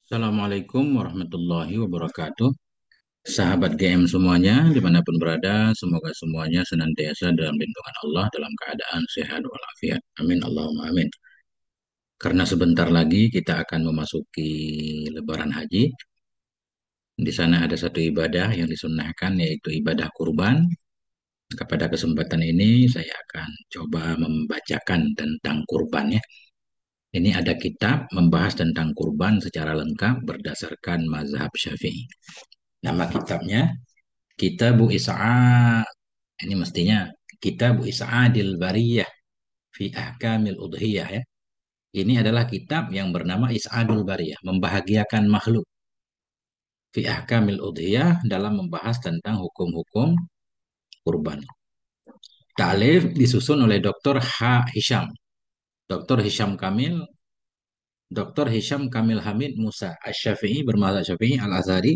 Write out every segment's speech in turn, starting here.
Assalamualaikum warahmatullahi wabarakatuh. Sahabat GM semuanya, dimanapun berada, semoga semuanya senantiasa dalam lindungan Allah dalam keadaan sehat walafiat. Amin Allahumma amin. Karena sebentar lagi kita akan memasuki Lebaran Haji. Di sana ada satu ibadah yang disunnahkan yaitu ibadah kurban. Pada kesempatan ini saya akan coba membacakan tentang kurban ya. Ini ada kitab membahas tentang kurban secara lengkap berdasarkan mazhab Syafi'i. Nama kitabnya Kitabu Is'a, ini mestinya Kitabu Is'adil Bariyah fi Ahkamil Udhiyah ya. Ini adalah kitab yang bernama Is'adul Bariyah, membahagiakan makhluk fi Ahkamil Udhiyah dalam membahas tentang hukum-hukum kurban. Ta'lif disusun oleh Dr. H. Hisham. Dr. Hisham Kamil, Dr. Hisham Kamil Hamid Musa Asy-Syafi'i bermazhab Syafi'i Al-Azhari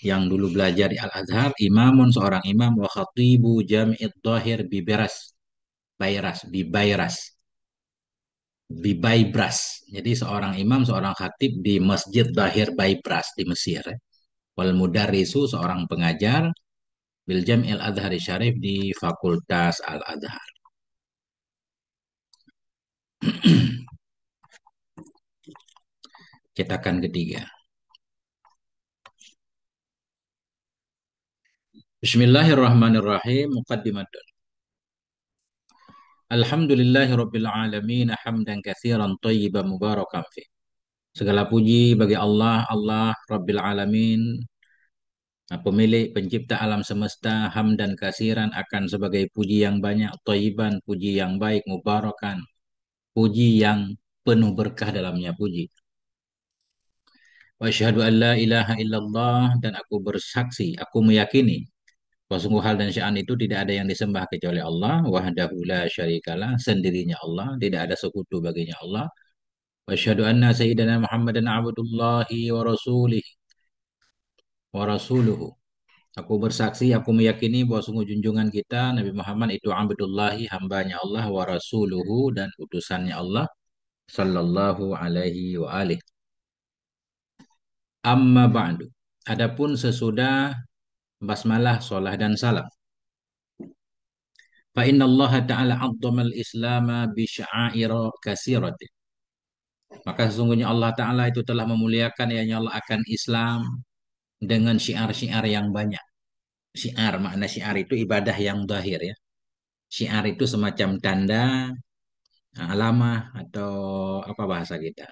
yang dulu belajar di Al-Azhar, imamun seorang imam wa khatibu Jami'id Dhahir Bibairas. Bibaibras. Jadi seorang imam, seorang khatib di Masjid Dhahir Baibras di Mesir. Wal mudarrisu seorang pengajar bil Jam'il Azhari Syarif di Fakultas Al-Azhar. Cetakan ketiga. Bismillahirrahmanirrahim. Muqaddimatun. Alhamdulillahirabbil alamin hamdan katsiran thayyiban mubarakan fi. Segala puji bagi Allah, Allah Rabbil Alamin, pemilik pencipta alam semesta, hamdan kasiran akan sebagai puji yang banyak, thayyiban, puji yang baik, mubarakan, puji yang penuh berkah dalamnya puji. Wa asyhadu an la ilaha illallah, dan aku bersaksi, aku meyakini bahwa sungguh hal dan sya'an itu tidak ada yang disembah kecuali Allah, wahdahu la syarikalah, sendirinya Allah, tidak ada sekutu baginya Allah. Wa asyhadu anna sayyidana Muhammadan abdullahi wa rasuluhu. Aku bersaksi, aku meyakini bahwa sungguh junjungan kita Nabi Muhammad itu abdullahi, hambanya Allah, wa rasuluhu, dan utusannya Allah, sallallahu alaihi wa alihi. Amma ba'du. Adapun sesudah basmalah, sholah dan salam. Fa inna Allah ta'ala azzamal islama bi sya'aira kasiratin. Maka sesungguhnya Allah Ta'ala itu telah memuliakan ya Allah akan Islam dengan syiar-syiar yang banyak. Syiar, makna syiar itu ibadah yang zahir ya. Syiar itu semacam tanda, alamah, atau apa bahasa kita.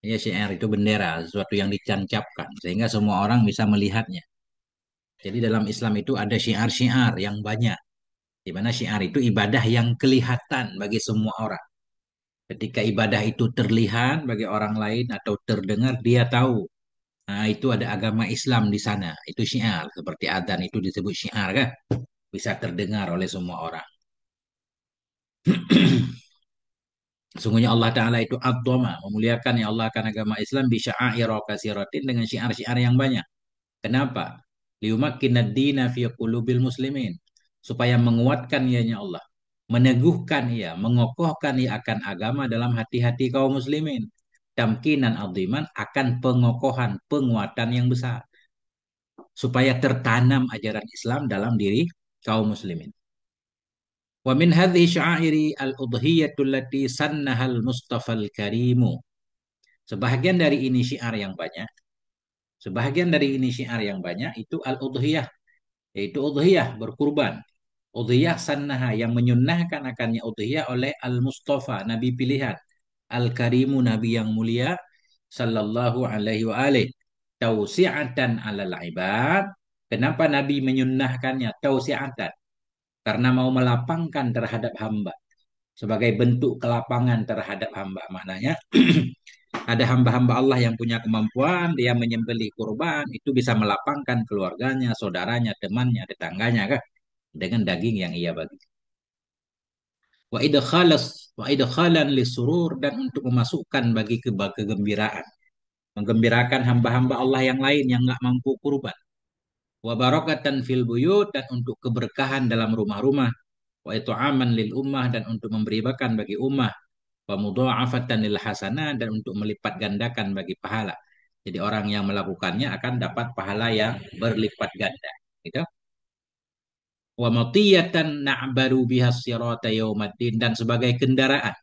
Ya, syiar itu bendera, sesuatu yang ditancapkan sehingga semua orang bisa melihatnya. Jadi dalam Islam itu ada syiar-syiar yang banyak. Di mana syiar itu ibadah yang kelihatan bagi semua orang. Ketika ibadah itu terlihat bagi orang lain atau terdengar, dia tahu. Nah, itu ada agama Islam di sana. Itu syiar. Seperti adzan itu disebut syiar kan? Bisa terdengar oleh semua orang. Sungguhnya Allah Ta'ala itu abdoma, memuliakan ya Allah akan agama Islam bisya'ira kasiratin, dengan syiar-syiar yang banyak. Kenapa? Liyumakkinad dina fi qulubil muslimin. Supaya menguatkan ianya Allah. Meneguhkan ia, mengokohkan ia akan agama dalam hati-hati kaum muslimin. Tamkinan aziman, akan pengokohan, penguatan yang besar. Supaya tertanam ajaran Islam dalam diri kaum muslimin. Wa min hadhihi sya'airi al-udhiyatu allati sannahal Mustafa al-Karimu. Sebahagian dari ini syiar yang banyak. Sebahagian dari ini syiar yang banyak itu al-udhiyah, yaitu udhiyah berkurban. Udhiyah sannaha yang menyunnahkan akannya udhiyah oleh al-Mustafa, Nabi pilihan. Al-Karimu, Nabi yang mulia, sallallahu alaihi wa alihi. Tausi'atan alal ibad. Kenapa Nabi menyunnahkannya? Tausi'atan. Karena mau melapangkan terhadap hamba. Sebagai bentuk kelapangan terhadap hamba. Maknanya ada hamba-hamba Allah yang punya kemampuan, dia menyembelih kurban, itu bisa melapangkan keluarganya, saudaranya, temannya, tetangganya kah? Dengan daging yang ia bagi. Wa idkhalan lisurur, dan untuk memasukkan bagi kegembiraan. Menggembirakan hamba-hamba Allah yang lain yang nggak mampu kurban. Wa barakatan fil buyut, dan untuk keberkahan dalam rumah-rumah. Wa itu'aman lil ummah, dan untuk memberi makan bagi ummah. wa mudha'afatan lil hasanah, dan untuk melipat gandakan bagi pahala. Jadi orang yang melakukannya akan dapat pahala yang berlipat ganda. Gitu. Wa matiyatan na'baru bihas sirata yaumaddin, dan sebagai kendaraan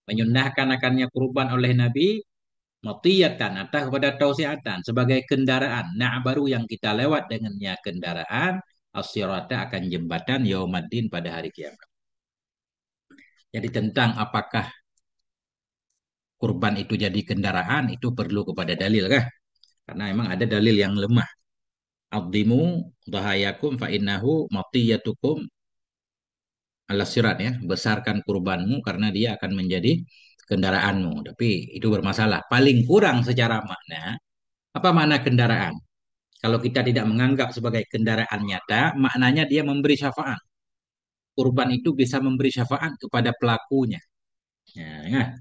menyunahkan akannya kurban oleh Nabi, matiyatan atau kepada tausiatan, sebagai kendaraan na'baru yang kita lewat dengannya kendaraan as-sirata akan jembatan yaumaddin pada hari kiamat. Jadi tentang apakah kurban itu jadi kendaraan itu perlu kepada dalil kah? Karena memang ada dalil yang lemah. Abdimu dhahayakum fa innahu matiyatukum ala sirat, ya. Besarkan kurbanmu karena dia akan menjadi kendaraanmu. Tapi itu bermasalah. Paling kurang secara makna, apa makna kendaraan? Kalau kita tidak menganggap sebagai kendaraan nyata, maknanya dia memberi syafaat. Kurban itu bisa memberi syafaat kepada pelakunya. Ya,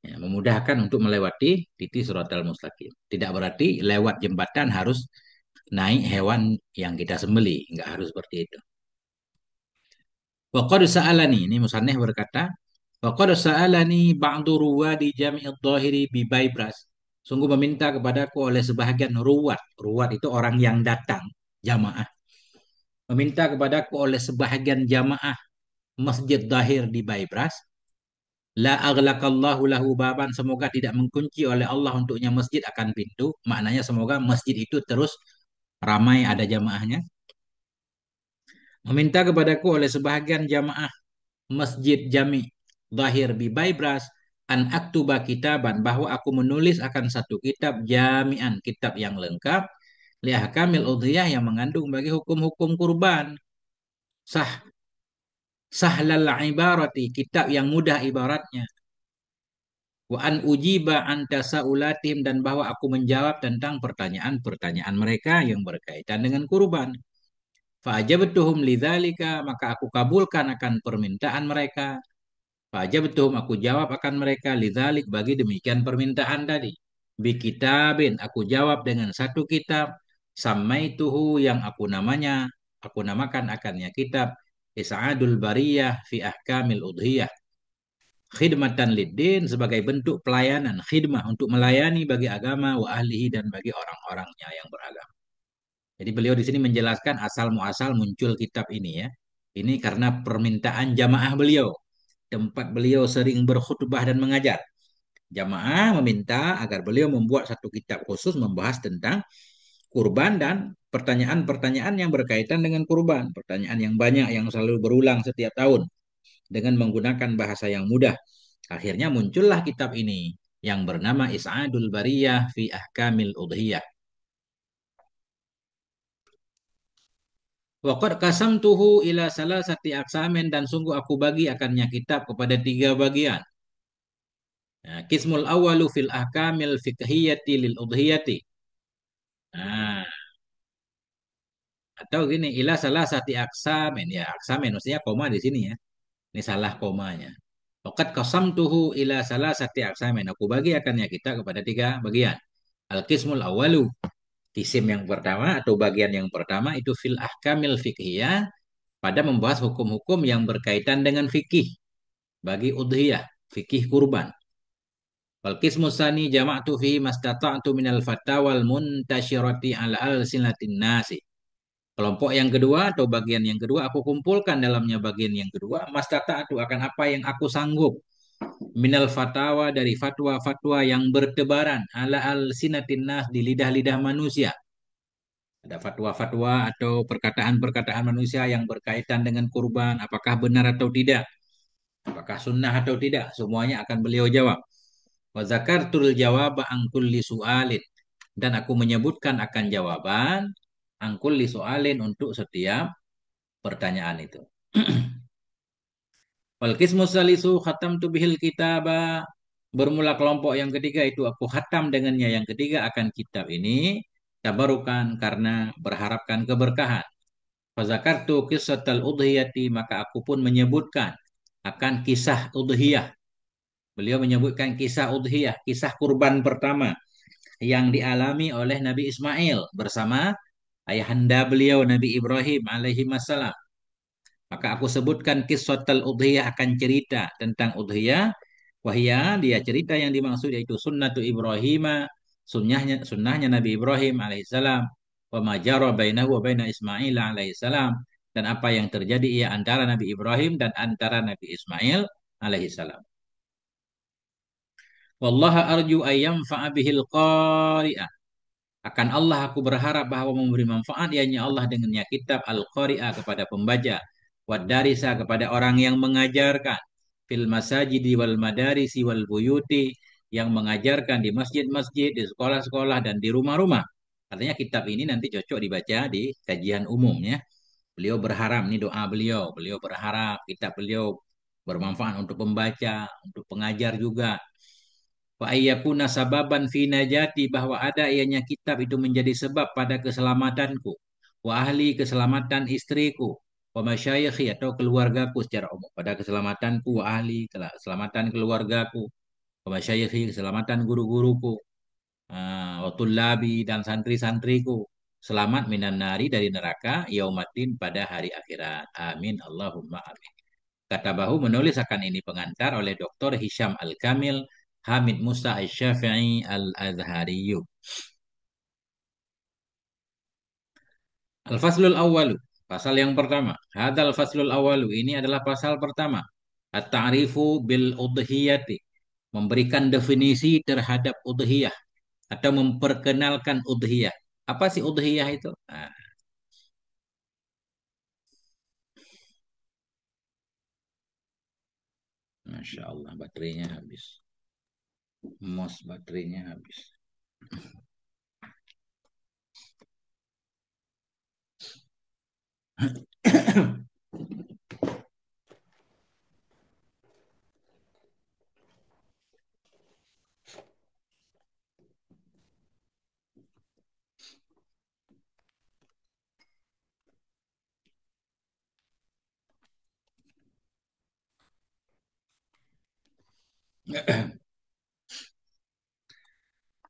ya, memudahkan untuk melewati titik suratal mustaqim. Tidak berarti lewat jembatan harus naik hewan yang kita sembeli, nggak harus seperti itu. Wa qad sa'alani, ini musannif berkata, wa qad sa'alani ba'du ruwadi jami'id dhahiri bi Baibras. Sungguh meminta kepadaku oleh sebahagian ruwat. Ruwat itu orang yang datang, jamaah. Meminta kepadaku oleh sebahagian jamaah Masjid Dahir di Baibras, la aghlaqallahu lahu baban, semoga tidak mengunci oleh Allah untuknya masjid akan pintu. Maknanya semoga masjid itu terus ramai ada jamaahnya. Meminta kepadaku oleh sebahagian jamaah Masjid Jami Zahir bi Baibras an aktuba kitaban, bahwa aku menulis akan satu kitab jami'an, kitab yang lengkap, li ahkamil udhiyah, yang mengandung bagi hukum-hukum kurban. Sah sahlal ibarati, kitab yang mudah ibaratnya. Wa an ujiba an tasaulatim, dan bahwa aku menjawab tentang pertanyaan-pertanyaan mereka yang berkaitan dengan kurban. Fa'ajabtuhum lidzalika, maka aku kabulkan akan permintaan mereka. Fa'ajabtuhum, aku jawab akan mereka, lidzalik, bagi demikian permintaan tadi. Bi kitabin, aku jawab dengan satu kitab, samaituhu, yang aku namakan akannya kitab Is'adul Bariyah fi Ahkamil Udhiyah. Khidmatan liddin, sebagai bentuk pelayanan, khidmah untuk melayani bagi agama, wa ahlihi, dan bagi orang-orangnya yang beragama. Jadi beliau di sini menjelaskan asal muasal muncul kitab ini, ya. Ini karena permintaan jamaah beliau. Tempat beliau sering berkhutbah dan mengajar. Jamaah meminta agar beliau membuat satu kitab khusus membahas tentang kurban dan pertanyaan-pertanyaan yang berkaitan dengan kurban. Pertanyaan yang banyak yang selalu berulang setiap tahun dengan menggunakan bahasa yang mudah. Akhirnya muncullah kitab ini yang bernama Is'adul Bariyah fi Ahkamil Udhiyah. Waqad qasamtuhu ila salasati aqsamin, dan sungguh aku bagi akannya kitab kepada tiga bagian. Nah, Qismul awalu fil ahkamil fiqhiyati lil udhiyati. Nah, atau gini, ila salasati aqsamin, ya aqsamin maksudnya koma di sini, ya. Ini salah komanya. Waqad qasamtuhu ila salasati aqsamin. Aku bagi akannya kitab kepada tiga bagian. Al-qismul awalu, kisim yang pertama atau bagian yang pertama itu fil ahkamil fiqhiyah, pada membahas hukum-hukum yang berkaitan dengan fikih bagi udhiyah, fikih kurban. Wal qismu tsani jama'tu fihi mastata'tu minal fatawal muntasyirati ala alsinatin nasi. Kelompok yang kedua atau bagian yang kedua aku kumpulkan dalamnya bagian yang kedua mastata'tu, akan apa yang aku sanggup, minal fatawa, dari fatwa-fatwa yang bertebaran, ala alsinatin nas, di lidah-lidah manusia. Ada fatwa-fatwa atau perkataan-perkataan manusia yang berkaitan dengan kurban, apakah benar atau tidak, apakah sunnah atau tidak, semuanya akan beliau jawab. Wa zakartul jawaba an kulli su'alin, dan aku menyebutkan akan jawaban an kulli su'alin, untuk setiap pertanyaan itu. Wal qismu salisu khatamtu bihil kitaba, bermula kelompok yang ketiga itu aku khatam dengannya yang ketiga akan kitab ini, tabarukan, karena berharapkan keberkahan. Fazakartu qissatal udhiyati, maka aku pun menyebutkan akan kisah udhiyah. Beliau menyebutkan kisah udhiyah, kisah kurban pertama yang dialami oleh Nabi Ismail bersama ayahanda beliau Nabi Ibrahim alaihi wassalam. Maka aku sebutkan kiswatul udhiyah, akan cerita tentang udhiyah. Wahia, dia cerita yang dimaksud yaitu sunnatu Ibrahim, sunnahnya Nabi Ibrahim alaihissalam, wa majara bainahu wa baina Ismail alaihissalam, dan apa yang terjadi ia antara Nabi Ibrahim dan antara Nabi Ismail alaihissalam. Wallaha arju ayyam fa'abihil qari'ah. Akan Allah aku berharap bahwa memberi manfaat ianya Allah dengannya kitab Al-Qari'ah kepada pembaca, Wad-Darisa kepada orang yang mengajarkan, fil masajidi wal madarisi wal buyuti, yang mengajarkan di masjid-masjid, di sekolah-sekolah dan di rumah-rumah. Artinya kitab ini nanti cocok dibaca di kajian umumnya. Beliau berharap, ini doa beliau, beliau berharap kitab beliau bermanfaat untuk pembaca, untuk pengajar juga. Wa ayyakuna sababan fi najati, bahwa ada ianya kitab itu menjadi sebab pada keselamatanku, wa ahli, keselamatan istriku, wa masyayikhi, atau keluargaku secara umum, pada keselamatanku, wa ahli, keselamatan keluargaku, wa masyayikhi, keselamatan guru-guruku, wa tullabi, dan santri-santriku, selamat minan nari, dari neraka, yaumatin, pada hari akhirat. Amin Allahumma amin. Kata Bahu menulis akan ini pengantar oleh Dr. Hisham Al-Kamil Hamid Musa Al-Syafi'i Al-Azhariyu. Al-Faslul Awalu. Pasal yang pertama. Hadal Faslul Awalu. Ini adalah pasal pertama. At-ta'rifu bil udhiyati. Memberikan definisi terhadap udhiyah. Atau memperkenalkan udhiyah. Apa sih udhiyah itu? Nah, Masya Allah, baterainya habis. Mos baterainya habis.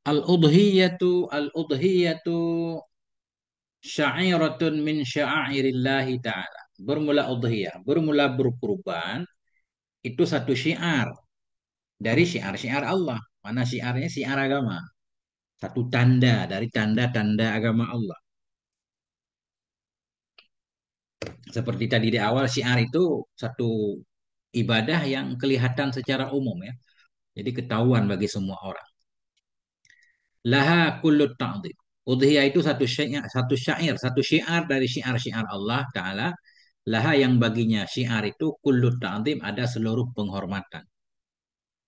Al-udhiyatu sya'iratun min sya'airillahi ta'ala. Bermula udhiyah, bermula berkurban, itu satu syiar dari syiar-syiar Allah. Mana syiarnya? Syiar agama. Satu tanda dari tanda-tanda agama Allah. Seperti tadi di awal, syiar itu satu ibadah yang kelihatan secara umum ya. Jadi ketahuan bagi semua orang. Laha kullut ta'zim. Udhiyah itu satu syiar dari syiar-syiar Allah Ta'ala. Laha, yang baginya syiar itu kullut ta'zim, ada seluruh penghormatan.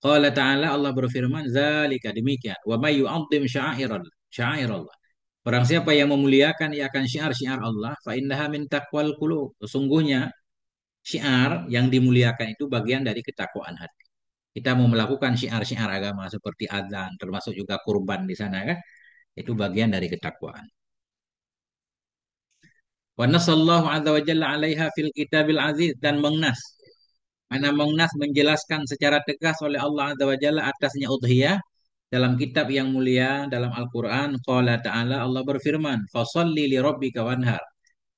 Qala ta'ala, Allah berfirman, zalika, demikian. Wa may yu'azzim sya'airallah. Barang siapa yang memuliakan ia akan syiar-syiar Allah, fa innaha min taqwal qulub. Sesungguhnya syiar yang dimuliakan itu bagian dari ketakwaan hati. Kita mau melakukan syiar-syiar agama seperti azan, termasuk juga kurban di sana kan, itu bagian dari ketakwaan. Wa nasallahu azza wa jalla 'alaiha fil kitabil aziz, dan mengnas. Mana mengnas, menjelaskan secara tegas oleh Allah azza wa jalla atasnya udhiyah dalam kitab yang mulia, dalam Al-Qur'an. Qala ta'ala, Allah berfirman, "Fasholli li rabbika wanhar."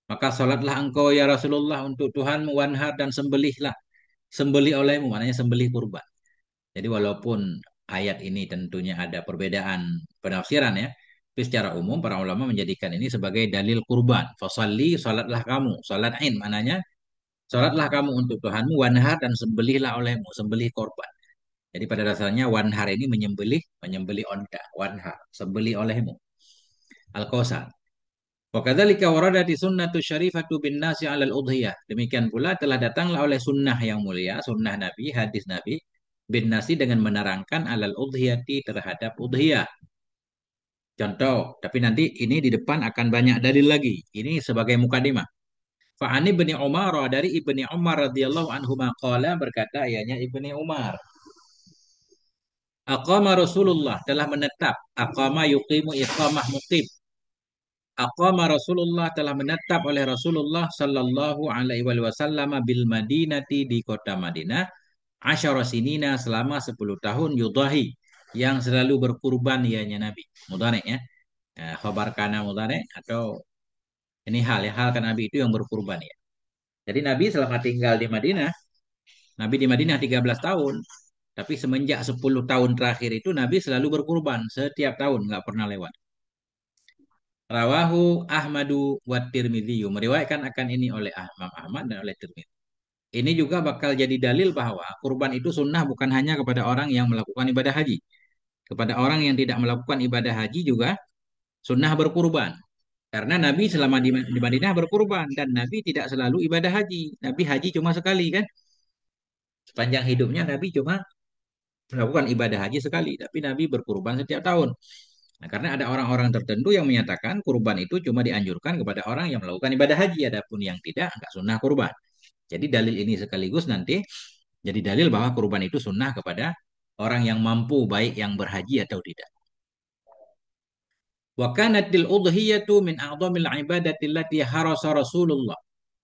Maka salatlah engkau ya Rasulullah untuk Tuhanmu, wanhar, dan sembelihlah. Sembelih olehmu, maknanya sembelih kurban. Jadi walaupun ayat ini tentunya ada perbedaan penafsiran ya, tapi secara umum para ulama menjadikan ini sebagai dalil kurban. Fasalli, salatlah kamu. Salat ain maknanya salatlah kamu untuk Tuhanmu, wanhar, dan sembelihlah olehmu, sembelih korban. Jadi pada dasarnya wanhar ini menyembelih, menyembelih onta, wanhar, sembelih olehmu. Al-Qausar. Wa kadzalika waradati sunnatu syarifatu bin nasi 'alal udhiyah. Demikian pula telah datanglah oleh sunnah yang mulia, sunnah Nabi, hadis Nabi bin nasi, dengan menerangkan alal udhiyati, terhadap udhiyah. Contoh, tapi nanti ini di depan akan banyak dalil lagi. Ini sebagai mukadimah. Fa'ani ibni Umar, dari ibni Umar radhiyallahu anhu maqala, berkata ianya ibni Umar. Aqama Rasulullah, telah menetap. Aqama yuqimu iqamah muqim. Aqama Rasulullah, telah menetap oleh Rasulullah sallallahu alaihi wasallam bil Madinati, di kota Madinah, asyara sinina, selama 10 tahun, yudahi, yang selalu berkurban ianya Nabi. Mudhari ya. Khabar kana mudhari, atau ini hal ya, hal kan Nabi itu yang berkurban ya. Jadi Nabi selama tinggal di Madinah, Nabi di Madinah 13 tahun. Tapi semenjak 10 tahun terakhir itu Nabi selalu berkurban setiap tahun, nggak pernah lewat. Rawahu Ahmadu wa Tirmidzi. Meriwayatkan akan ini oleh Imam Ahmad dan oleh Tirmidzi. Ini juga bakal jadi dalil bahwa kurban itu sunnah bukan hanya kepada orang yang melakukan ibadah haji. Kepada orang yang tidak melakukan ibadah haji juga sunnah berkurban. Karena Nabi selama di Madinah berkurban dan Nabi tidak selalu ibadah haji. Nabi haji cuma sekali kan. Sepanjang hidupnya Nabi cuma melakukan ibadah haji sekali, tapi Nabi berkurban setiap tahun. Nah, karena ada orang-orang tertentu yang menyatakan kurban itu cuma dianjurkan kepada orang yang melakukan ibadah haji, adapun yang tidak, enggak sunnah kurban. Jadi dalil ini sekaligus nanti jadi dalil bahwa kurban itu sunnah kepada orang yang mampu, baik yang berhaji atau tidak. Wa kanatil udhiyatu min a'dhamil ibadati allati harasa Rasulullah.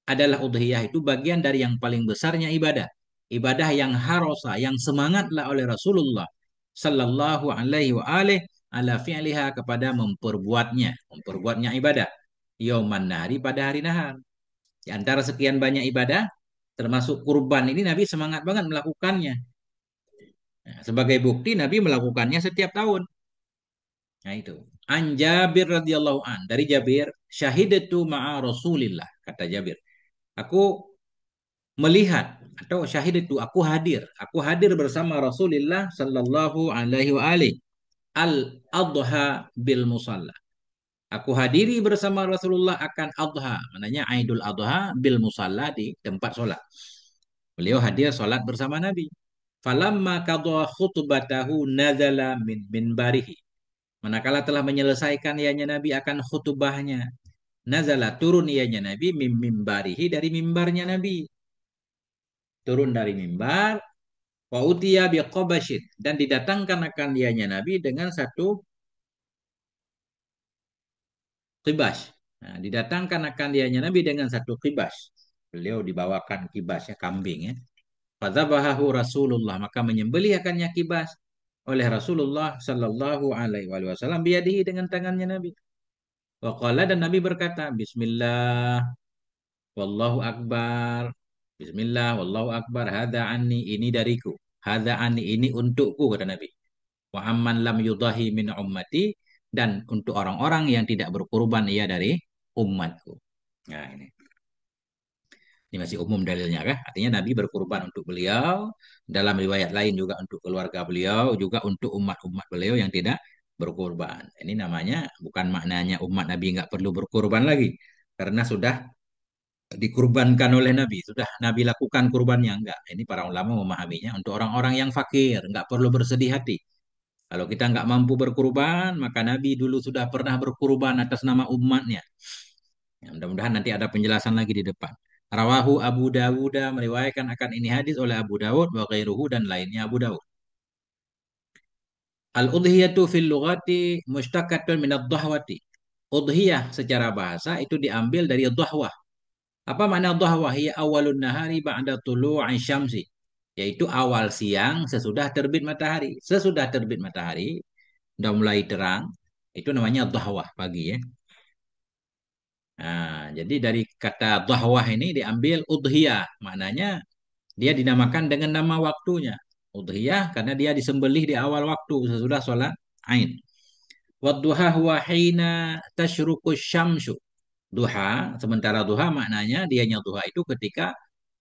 Adalah udhiyah itu bagian dari yang paling besarnya ibadah. Ibadah yang harosa, yang semangatlah oleh Rasulullah sallallahu alaihi wa alih ala fi'liha kepada memperbuatnya ibadah. Yauman nahari pada hari nahar. Di antara sekian banyak ibadah, termasuk kurban ini Nabi semangat banget melakukannya. Nah, sebagai bukti Nabi melakukannya setiap tahun. Nah itu. An Jabir radhiyallahu an. Dari Jabir, syahidatu ma'a Rasulillah. Kata Jabir. Aku melihat atau syahid itu aku hadir bersama Rasulullah sallallahu alaihi wa alihi al adha bil musalla. Aku hadiri bersama Rasulullah akan adha, maknanya Aidul Adha bil musalla di tempat sholat. Beliau hadir sholat bersama Nabi. Falamma qadha khutbatahu nazala min minbarihi. Manakala telah menyelesaikan ianya Nabi akan khutbahnya, nazala turun ianya Nabi min mimbarihi dari mimbarnya Nabi. Turun dari mimbar. Wa utiya biqabasyin dan didatangkan akan dianya Nabi dengan satu kibas. Nah, didatangkan akan dianya Nabi dengan satu kibas. Beliau dibawakan kibasnya kambing ya. Fadzabahahu Rasulullah maka menyembelih akannya kibas oleh Rasulullah sallallahu alaihi wasallam biadihi dengan tangannya Nabi. Wa qala dan Nabi berkata, Bismillah wallahu akbar. Bismillah wallahu akbar. Hadza anni ini dariku. Hadza anni ini untukku kata Nabi. Wa amman lam yudahi min ummati dan untuk orang-orang yang tidak berkurban ia dari umatku. Nah, ini masih umum dalilnya kan? Artinya Nabi berkurban untuk beliau, dalam riwayat lain juga untuk keluarga beliau, juga untuk umat-umat beliau yang tidak berkurban. Ini namanya bukan maknanya umat Nabi nggak perlu berkurban lagi, karena sudah dikurbankan oleh Nabi, sudah Nabi lakukan kurbannya enggak. Ini para ulama memahaminya untuk orang-orang yang fakir, nggak perlu bersedih hati. Kalau kita nggak mampu berkurban, maka Nabi dulu sudah pernah berkurban atas nama umatnya. Ya, mudah-mudahan nanti ada penjelasan lagi di depan. Rawahu Abu Dawud meriwayatkan akan ini hadis oleh Abu Dawud wa ghairuhu dan lainnya Abu Dawud. Al-udhiyatu fil lughati mushtaqatun min ad-dhahwati. Udhiyah secara bahasa itu diambil dari dhahwah. Apa makna dhahwah? Ya awalun nahari ba'da tulu'i syamsi. Yaitu awal siang sesudah terbit matahari. Sesudah terbit matahari, udah mulai terang, itu namanya dhahwah pagi ya. Nah, jadi dari kata dhahwah ini diambil udhiyah. Maknanya dia dinamakan dengan nama waktunya. Udhiyah karena dia disembelih di awal waktu sesudah sholat Ain. Wadduha huwa hina tashruqu syamsu. Duha, sementara duha maknanya dianya duha itu ketika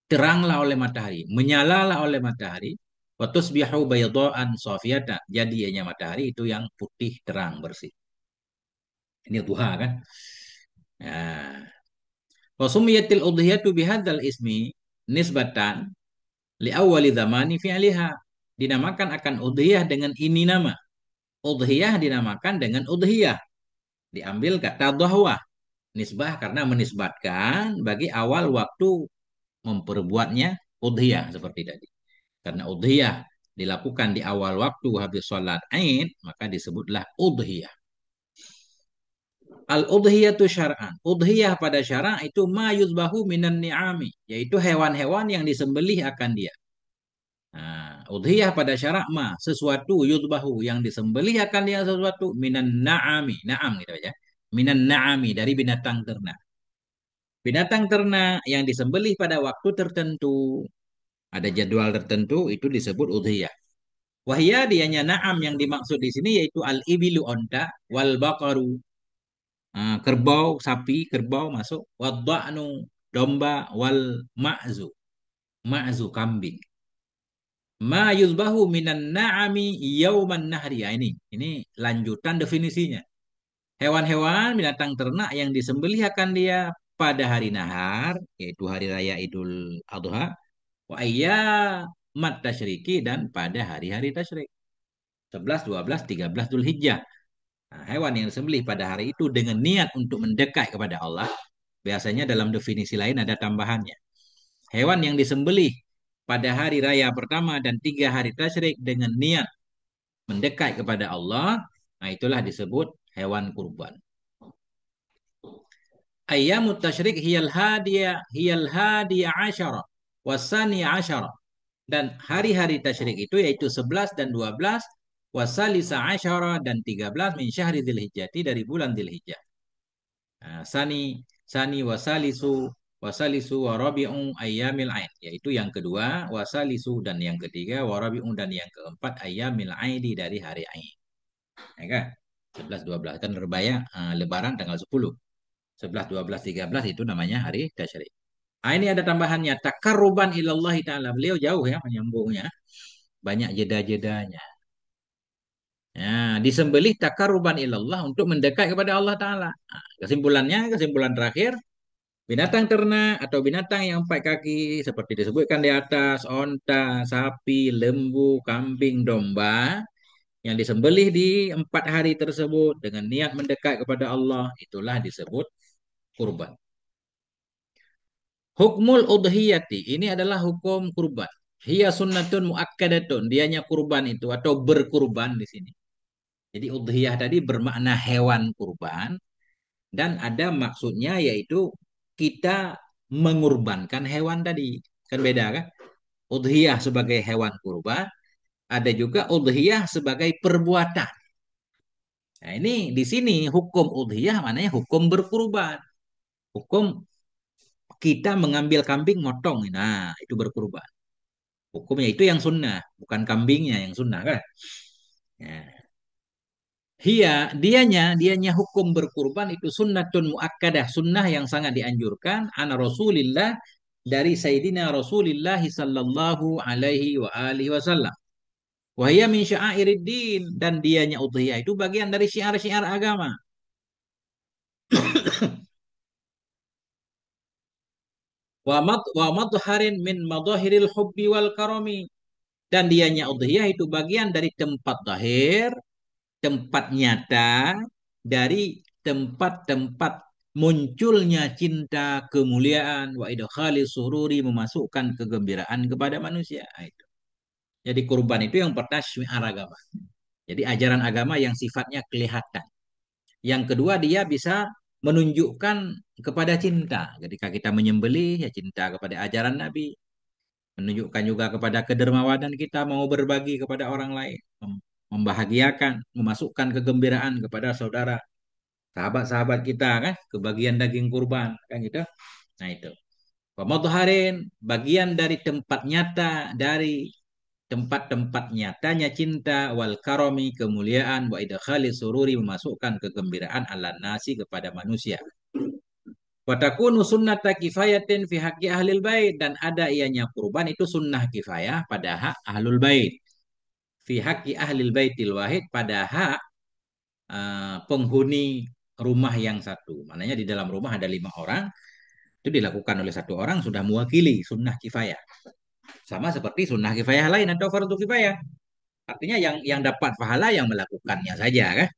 teranglah oleh matahari, menyalalah oleh matahari. Wa tusbihu baydaan safiyata. Jadi ianya matahari itu yang putih terang bersih. Ini duha kan? Nah, wa sumiyatil udhiyatu bihadzal ismi nisbatan li awwali zamani fi'liha. Dinamakan akan udhiyah dengan ini nama. Udhiyah dinamakan dengan udhiyah. Diambil kata dhahwah. Nisbah karena menisbatkan bagi awal waktu memperbuatnya udhiyah seperti tadi. Karena udhiyah dilakukan di awal waktu habis sholat Aid, maka disebutlah udhiyah. Al-udhiyatu syar'an. Udhiyah pada syara' itu ma yuzbahu minan ni'ami. Yaitu hewan-hewan yang disembelih akan dia. Nah, udhiyah pada syara' ma. Sesuatu yuzbahu yang disembelih akan dia sesuatu minan na'ami. Na'am gitu aja. Minan na'ami dari binatang ternak. Binatang ternak yang disembelih pada waktu tertentu, ada jadwal tertentu, itu disebut udhiyah. Wahia dianya na'am yang dimaksud di sini yaitu al-ibilu onta, wal baqaru kerbau, sapi, kerbau masuk, wadda'nu domba, wal ma'zu, ma'zu kambing. Ma yuzbahu minan na'ami yauman nahri. Ya, ini lanjutan definisinya. Hewan-hewan binatang ternak yang disembelih akan dia pada hari nahar, yaitu hari raya Idul Adha, wa ayyamat tasyriki dan pada hari-hari tasyrik. 11, 12, 13 Dzulhijjah. Nah, hewan yang disembelih pada hari itu dengan niat untuk mendekat kepada Allah, biasanya dalam definisi lain ada tambahannya. Hewan yang disembelih pada hari raya pertama dan 3 hari tasyrik dengan niat mendekat kepada Allah, nah itulah disebut hewan kurban. Ayyamut tasyrik hiyal hadiya asyara wasani asyara. Dan hari-hari tasyrik itu yaitu 11 dan 12, wasalisa asyara dan 13 min syahri dzulhijjati dari bulan dzulhijjah. Nah, sani wasalisu warabi'u ayyamil aid, yaitu yang kedua wasalisu dan yang ketiga warabi'u dan yang keempat ayyamil aidi dari hari aid. Ya kan? 11 12 kan lebaran tanggal 10. 11 12 13 itu namanya hari tasyrik. Nah, ini ada tambahannya takarruban ilallahi taala. Beliau jauh ya menyambungnya. Banyak jeda-jedanya. Ya, disembelih takaruban ilallah untuk mendekat kepada Allah Ta'ala. Nah, kesimpulan terakhir, binatang ternak atau binatang yang 4 kaki seperti disebutkan di atas, onta, sapi, lembu, kambing, domba, yang disembelih di 4 hari tersebut dengan niat mendekat kepada Allah, itulah disebut kurban. Hukmul udhiyati, ini adalah hukum kurban. Hiya sunnatun muakkadatun, dianya kurban itu atau berkurban di sini. Jadi udhiyah tadi bermakna hewan kurban dan ada maksudnya yaitu kita mengurbankan hewan tadi. Kan beda kan? Udhiyah sebagai hewan kurban, ada juga udhiyah sebagai perbuatan. Nah, ini di sini hukum udhiyah maknanya hukum berkurban. Hukum kita mengambil kambing motong. Nah, itu berkurban. Hukumnya itu yang sunnah, bukan kambingnya yang sunnah kan? Nah, dianya hukum berkurban itu sunnatun muakkadah, sunnah yang sangat dianjurkan ana Rasulillah dari Sayyidina Rasulillah sallallahu alaihi wa alihi wasallam. Wa hiya min sya'airiddin, dan dianya udhiyah itu bagian dari syiar-syiar agama. Wa madharin min madahiril hubbi wal karami, dan dianya udhiyah itu bagian dari tempat zahir, tempat nyata dari tempat-tempat munculnya cinta, kemuliaan, wa idkhali sururi, memasukkan kegembiraan kepada manusia. Nah, itu. Jadi kurban itu yang pertama syiar agama. Jadi ajaran agama yang sifatnya kelihatan. Yang kedua dia bisa menunjukkan kepada cinta. Ketika kita menyembelih ya cinta kepada ajaran Nabi, menunjukkan juga kepada kedermawanan kita mau berbagi kepada orang lain, membahagiakan, memasukkan kegembiraan kepada saudara, sahabat-sahabat kita kan, kebagian daging kurban kan gitu. Nah itu. Pemotoharin bagian dari tempat nyata, dari tempat-tempat nyatanya cinta, wal karomi kemuliaan, wa idkhali sururi memasukkan kegembiraan ala nasi kepada manusia. Watakunu sunnata kifayatin fi haqqi ahlil bait, dan ada ianya kurban itu sunnah kifayah pada hak ahlul bait. Fi haqqi ahlil baitil wahid, pada hak penghuni rumah yang satu. Maknanya di dalam rumah ada 5 orang, itu dilakukan oleh 1 orang sudah mewakili sunnah kifayah. Sama seperti sunnah kifayah lain atau fardu kifayah. Artinya yang dapat pahala yang melakukannya saja kan.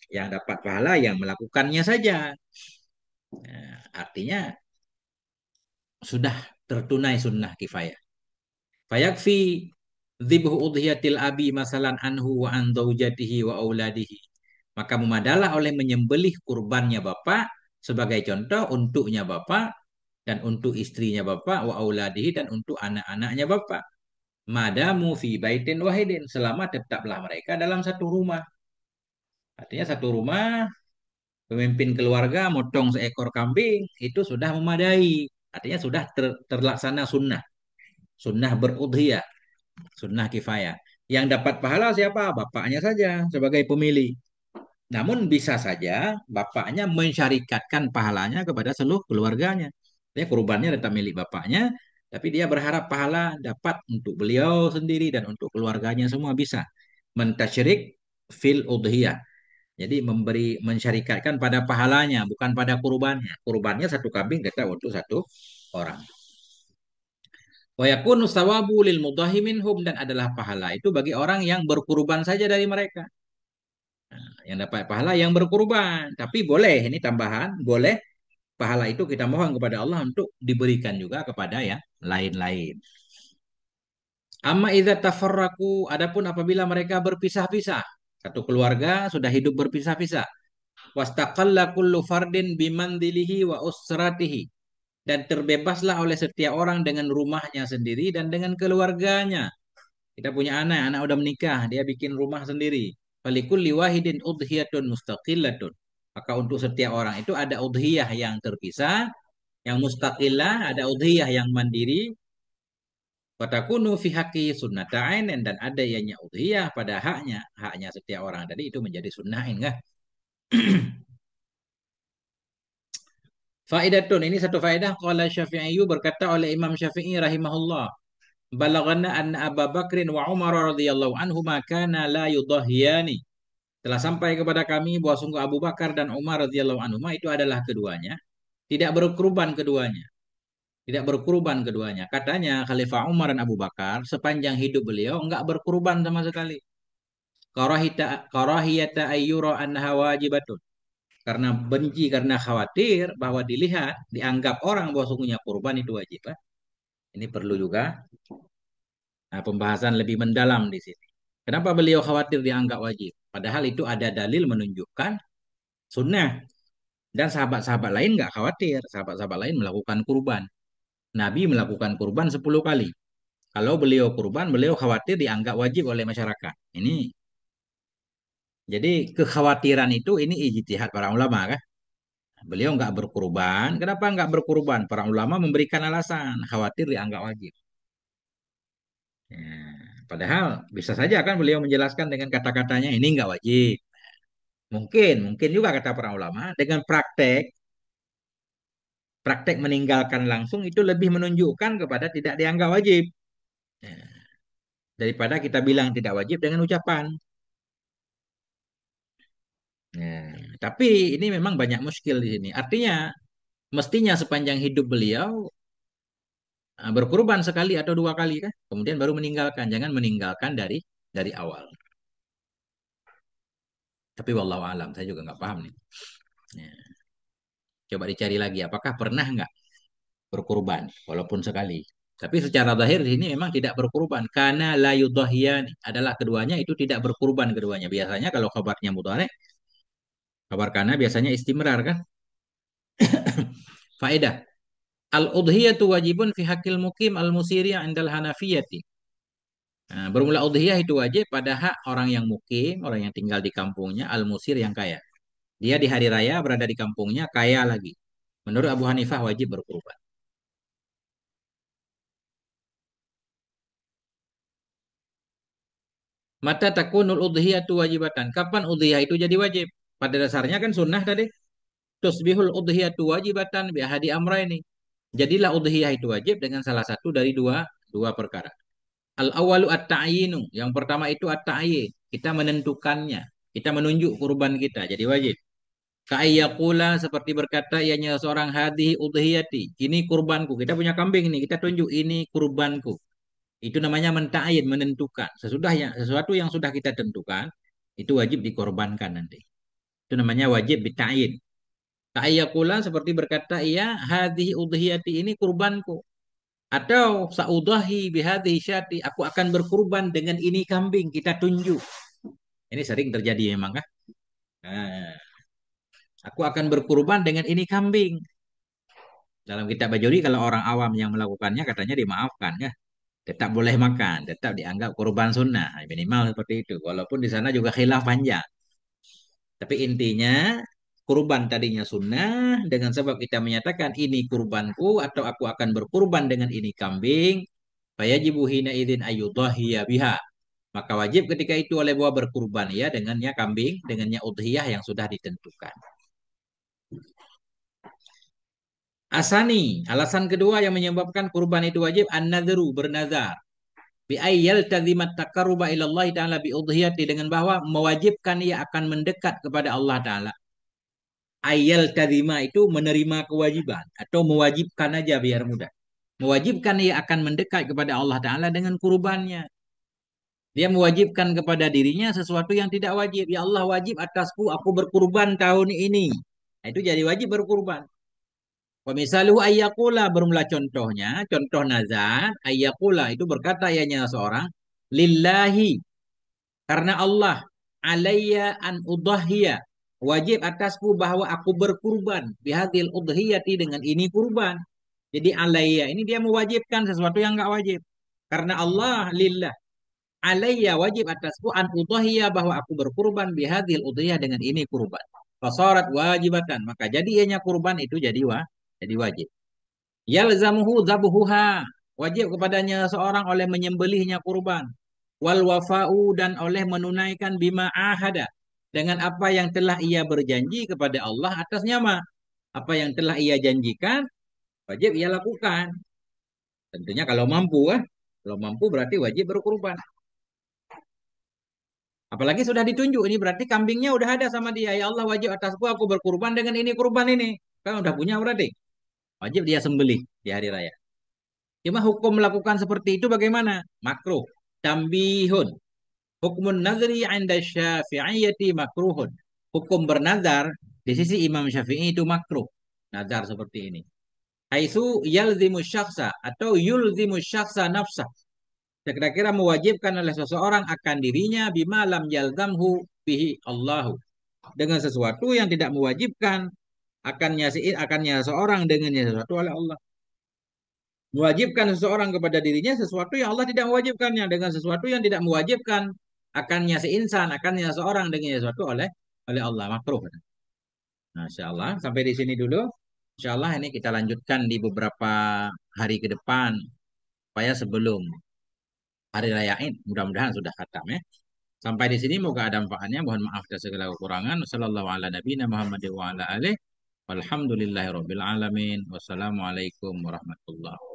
Yang dapat pahala yang melakukannya saja. Nah, artinya sudah tertunai sunnah kifayah. Fayakfi dzibhu udhiyatil abi masalan anhu wa an zaujatihi wa auladihi. Maka memadalah oleh menyembelih kurbannya bapak sebagai contoh untuknya bapak dan untuk istrinya bapak, wa auladihi dan untuk anak-anaknya bapak. Madamu fi baitin wahidin, selama tetaplah mereka dalam satu rumah. Artinya satu rumah Pemimpin keluarga motong seekor kambing itu sudah memadai. Artinya sudah terlaksana sunnah. Sunnah berudhiyah, sunnah kifayah. Yang dapat pahala siapa? Bapaknya saja sebagai pemilih. Namun bisa saja bapaknya mensyarikatkan pahalanya kepada seluruh keluarganya. Dia kurbannya tetap milik bapaknya, tapi dia berharap pahala dapat untuk beliau sendiri dan untuk keluarganya semua bisa. Mentasyrik fil udhiyah. Jadi mensyarikatkan pada pahalanya, bukan pada kurbannya. Kurbannya satu kambing tetap untuk satu orang. Wa yakunu thawabu lil mudhahi minhum, dan adalah pahala itu bagi orang yang berkurban saja dari mereka. Yang dapat pahala yang berkurban. Tapi boleh, ini tambahan, boleh pahala itu kita mohon kepada Allah untuk diberikan juga kepada yang lain-lain. Amma idza tafarraqu, adapun apabila mereka berpisah-pisah. Satu keluarga sudah hidup berpisah-pisah. Wastaqalla kullu fardin bimandilihi wa usratihi. Dan terbebaslah oleh setiap orang dengan rumahnya sendiri dan dengan keluarganya. Kita punya anak, anak udah menikah, dia bikin rumah sendiri. Falikul liwahidin udhiyatun mustaqillatun. Maka untuk setiap orang itu ada udhiyah yang terpisah, yang mustaqillah, ada udhiyah yang mandiri. Fatakunu fi haqqi sunnatain, dan ada ianya udhiyah pada haknya setiap orang. Tadi itu menjadi sunnain kan? Faidatun, ini satu faedah. Qala Syafi'i, berkata oleh Imam Syafi'i rahimahullah. Balagana anna Abu Bakrin wa Umar radhiyallahu anhuma kana la yudahiyani. Telah sampai kepada kami bahwa sungguh Abu Bakar dan Umar radhiyallahu anhuma itu adalah keduanya tidak berkurban keduanya. Tidak berkurban keduanya. Katanya Khalifah Umar dan Abu Bakar sepanjang hidup beliau enggak berkurban sama sekali. Karahiyata ayyura annaha wajibatun. Karena benci, karena khawatir bahwa dilihat, dianggap orang bahwa sungguhnya kurban itu wajib. Ini perlu juga pembahasan lebih mendalam di sini. Kenapa beliau khawatir dianggap wajib? Padahal itu ada dalil menunjukkan sunnah. Dan sahabat-sahabat lain nggak khawatir. Sahabat-sahabat lain melakukan kurban. Nabi melakukan kurban 10 kali. Kalau beliau kurban, beliau khawatir dianggap wajib oleh masyarakat. Jadi kekhawatiran itu ini ijtihad para ulama kan. Beliau nggak berkurban. Kenapa nggak berkurban? Para ulama memberikan alasan khawatir dianggap wajib. Ya, padahal bisa saja kan beliau menjelaskan dengan kata-katanya ini nggak wajib. Mungkin juga kata para ulama dengan praktek meninggalkan langsung itu lebih menunjukkan kepada tidak dianggap wajib. Ya, daripada kita bilang tidak wajib dengan ucapan. Ya, tapi ini memang banyak muskil di sini. Artinya mestinya sepanjang hidup beliau berkurban sekali atau dua kali kan, kemudian baru meninggalkan. Jangan meninggalkan dari awal. Tapi wallahu alam, saya juga nggak paham nih. Ya, coba dicari lagi, apakah pernah nggak berkurban walaupun sekali. Tapi secara zahir di sini memang tidak berkurban karena la yudhhiyan adalah keduanya itu tidak berkurban keduanya. Biasanya kalau kabarnya mudhari, kabar kana biasanya istimrar kan? Faedah. Al-udhiyatu wajibun fi haqqil muqim al-musiri indal hanafiyati. Nah, bermula udhiyah itu wajib pada hak orang yang mukim, orang yang tinggal di kampungnya, al-musir yang kaya. Dia di hari raya berada di kampungnya, kaya lagi. Menurut Abu Hanifah wajib berkurban. Mata takunul udhiyatu wajibatan. Kapan udhiyah itu jadi wajib? Pada dasarnya kan sunnah tadi. Tusbihul udhiyatu wajibatan bi ahadi amrayni. Jadilah udhiyah itu wajib dengan salah satu dari dua perkara. Al awalu at-ta'yinu. Yang pertama itu at-ta'yin. Kita menentukannya. Kita menunjuk kurban kita jadi wajib. Ka'ayyakula seperti berkata ianya seorang hadhihi udhiyati. Ini kurbanku. Kita punya kambing ini. Kita tunjuk ini kurbanku. Itu namanya menta'yin, menentukan. Sesuatu yang sudah kita tentukan itu wajib dikorbankan nanti. Itu namanya wajib bita'yin. Ka'ayyakula seperti berkata iya hadhihi udhiyati ini kurbanku. Atau sa'udahi bihadhihi syati, aku akan berkurban dengan ini kambing, kita tunjuk. Ini sering terjadi memang kan? Nah, aku akan berkurban dengan ini kambing. Dalam kitab Bajuri kalau orang awam yang melakukannya katanya dimaafkan ya. Tetap boleh makan, tetap dianggap kurban sunnah. Minimal seperti itu. Walaupun di sana juga khilaf panjang. Tapi intinya kurban tadinya sunnah, dengan sebab kita menyatakan ini kurbanku atau aku akan berkurban dengan ini kambing, fayajibu hina idzin ayyudhahiya biha. Maka wajib ketika itu oleh buah berkurban ya dengannya kambing, dengannya udhiyah yang sudah ditentukan. Asani, alasan kedua yang menyebabkan kurban itu wajib an-nadru bernazar. Bi ayyal tazimat taqarruba ila Allah taala bi udhiyati dengan bahwa mewajibkan ia akan mendekat kepada Allah taala. Ayyal tazima itu menerima kewajiban atau mewajibkan aja biar mudah. Mewajibkan ia akan mendekat kepada Allah taala dengan kurbannya. Dia mewajibkan kepada dirinya sesuatu yang tidak wajib. Ya Allah wajib atasku aku berkurban tahun ini. Nah, itu jadi wajib berkurban. Wa misaluhu ayyakula bermula contohnya, contoh nazar, ayyakula itu berkata ianya seorang, lillahi karena Allah, alayya an udahhiya, wajib atasku bahwa aku berkurban bihadil udhiyati dengan ini kurban. Jadi alayya ini dia mewajibkan sesuatu yang enggak wajib. Karena Allah lillah, alayya wajib atasku an udahhiya bahwa aku berkurban bihadil udhiyah dengan ini kurban. Fasarat wajibatan, maka jadi ianya kurban itu jadi wajib. Yalzamuhu zabuhuha. Wajib kepadanya seorang oleh menyembelihnya kurban. Wal wafa'u dan oleh menunaikan bima ahada. Dengan apa yang telah ia berjanji kepada Allah atasnya mah. Apa yang telah ia janjikan, wajib ia lakukan. Tentunya kalau mampu ah. Kalau mampu berarti wajib berkurban. Apalagi sudah ditunjuk ini berarti kambingnya udah ada sama dia. Ya Allah wajib atasku aku berkurban dengan ini kurban ini. Kan udah punya berarti. Wajib dia sembelih di hari raya. Cuma hukum melakukan seperti itu bagaimana? Makruh. Tambihun. Hukumun nazri anda syafi'iyati makruhun. Hukum bernazar di sisi Imam Syafi'i itu makruh. Nazar seperti ini. Haitsu yalzimu syakhsa atau yulzimu syakhsa nafsah. Kira-kira mewajibkan oleh seseorang akan dirinya bima lam yalzamhu bihi Allahu. Dengan sesuatu yang tidak mewajibkan akannya seorang dengannya sesuatu oleh Allah. Mewajibkan seseorang kepada dirinya sesuatu yang Allah tidak mewajibkannya dengan sesuatu yang tidak mewajibkan akannya seinsan, akannya seorang dengan sesuatu oleh Allah makruh. Nah, insya Allah sampai di sini dulu. Insya Allah ini kita lanjutkan di beberapa hari ke depan supaya sebelum hari raya Id mudah-mudahan sudah khatam ya. Sampai di sini moga ada manfaatnya. Mohon maaf atas segala kekurangan. Wassallallahu ala nabiyina Muhammad wa ala alihi. Walhamdulillahirabbil alamin. Wassalamualaikum warahmatullahi